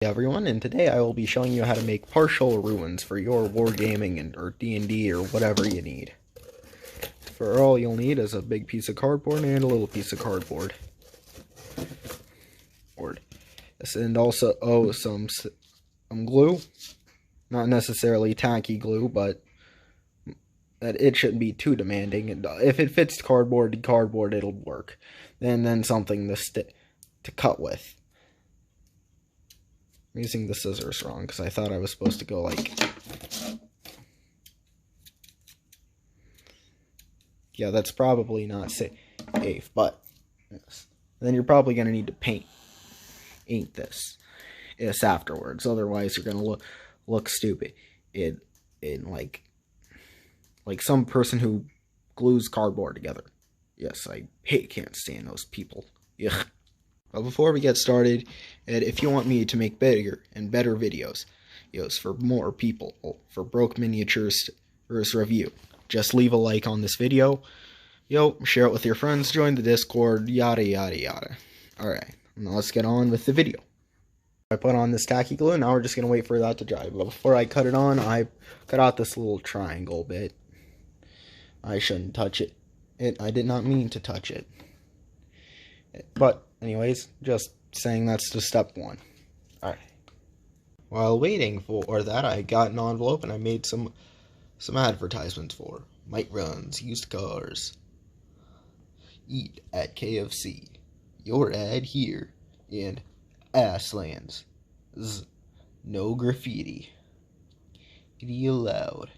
Hey everyone, and today I will be showing you how to make partial ruins for your wargaming or D&D or whatever you need. For all you'll need is a big piece of cardboard and a little piece of cardboard. And also some glue, not necessarily tacky glue, but that it shouldn't be too demanding. And if it fits cardboard to cardboard, it'll work. And then something to cut with. I'm using the scissors wrong because I thought I was supposed to go like... Yeah, that's probably not safe, but yes. Then you're probably going to need to paint this afterwards. Otherwise, you're going to look stupid. In like some person who glues cardboard together. Yes, I can't stand those people. Ugh. But before we get started, if you want me to make bigger and better videos for more people, for Broke Miniatures review, just leave a like on this video, share it with your friends, join the Discord, yada yada yada. Alright, now let's get on with the video. I put on this tacky glue, now we're just going to wait for that to dry. But before I cut it on, I cut out this little triangle bit. I shouldn't touch it. I did not mean to touch it. But anyways, just saying that's just step one. Alright. While waiting for that, I got an envelope and I made some advertisements for Might Runs, used cars, eat at KFC, your ad here, and Gaslands. No graffiti. Graffiti allowed.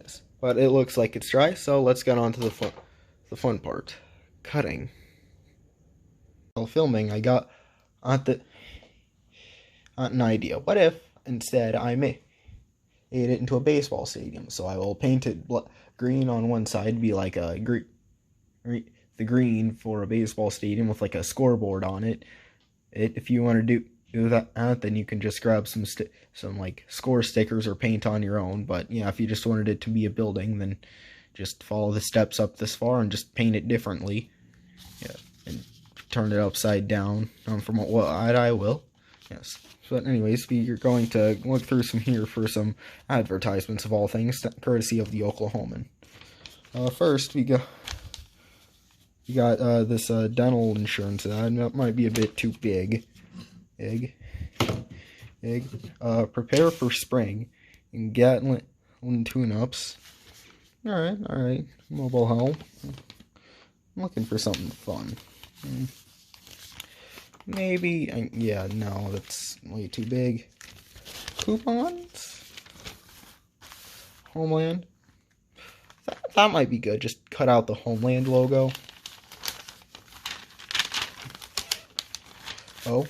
Yes. But it looks like it's dry, so let's get on to the fun part. Cutting. While filming, I got an idea. What if instead I made it into a baseball stadium? So I will paint it green on one side, be like a the green for a baseball stadium with like a scoreboard on it. If you want to do that, then you can just grab some like score stickers or paint on your own. But yeah, if you just wanted it to be a building, then just follow the steps up this far and just paint it differently. Yeah, and turn it upside down from what I will. Yes. But anyways, you're going to look through for some advertisements of all things, courtesy of the Oklahoman. First, we got this dental insurance ad. That might be a bit too big. Prepare for spring and Gatland tune-ups. Alright. Mobile home. I'm looking for something fun. Maybe, yeah, no, that's way too big. Coupons? Homeland? That might be good. Just cut out the Homeland logo. Oh,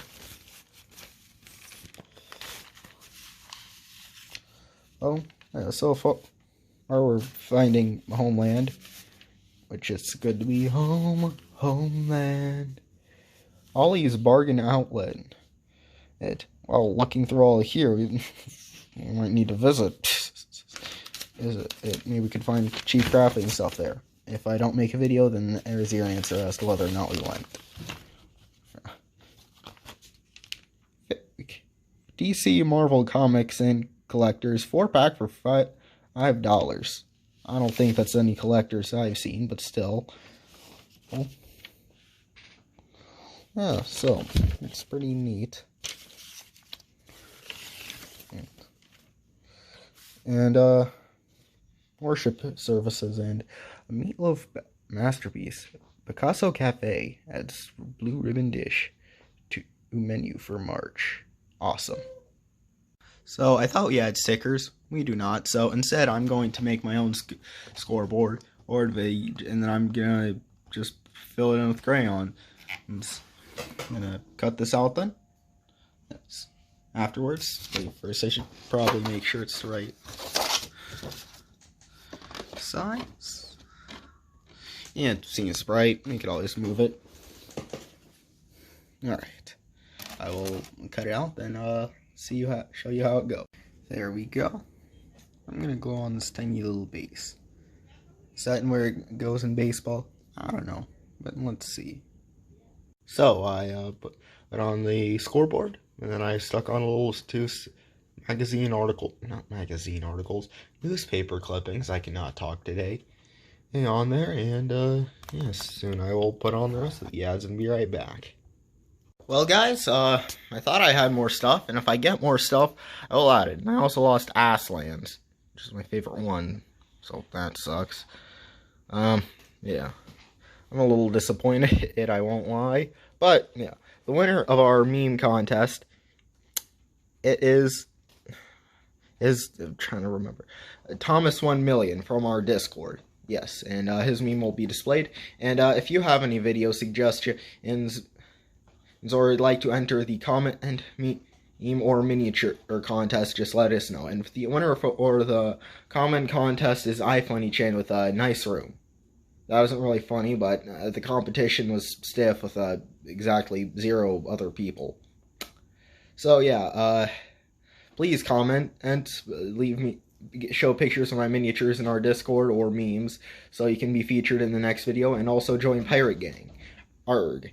yeah, so far we're finding Homeland, which is good to be Homeland. Ollie's Bargain Outlet. While looking through all here, we might need to visit. Maybe we could find cheap crafting stuff there. If I don't make a video, then there's your answer as to whether or not we went. DC Marvel Comics and Collectors 4-pack for $5. I don't think that's any collectors I've seen, but still. Oh. Yeah, so it's pretty neat. And worship services and a meatloaf masterpiece. Picasso Cafe adds blue ribbon dish to menu for March. Awesome. So I thought we had stickers. We do not. So instead, I'm going to make my own scoreboard, and then I'm gonna just fill it in with crayon. I'm gonna cut this out then. Yes. Afterwards, first I should probably make sure it's the right size. Yeah, seeing it's bright, we could always move it. Alright. I will cut it out, then show you how it goes. There we go. I'm gonna go on this tiny little base. Is that where it goes in baseball? I don't know, but let's see. So I put on the scoreboard, And then I stuck on a little two not magazine articles, newspaper clippings. I cannot talk today. On there, and yes, soon I will put on the rest of the ads and be right back. Well, guys, I thought I had more stuff, and if I get more stuff, I will add it. And I also lost Gaslands, which is my favorite one, so that sucks. Yeah. I'm a little disappointed, I won't lie. But, yeah, the winner of our meme contest, it is I'm trying to remember, Thomas 1 million from our Discord. Yes, and his meme will be displayed. And if you have any video suggestions or would like to enter the comment and meme or miniature contest, just let us know. And the winner for the comment contest is Ifunny Jackofhearts2 with a nice room. That wasn't really funny, but the competition was stiff with exactly 0 other people. So yeah, please comment and show pictures of my miniatures in our Discord or memes so you can be featured in the next video, and also join Pirate Gang. Arg.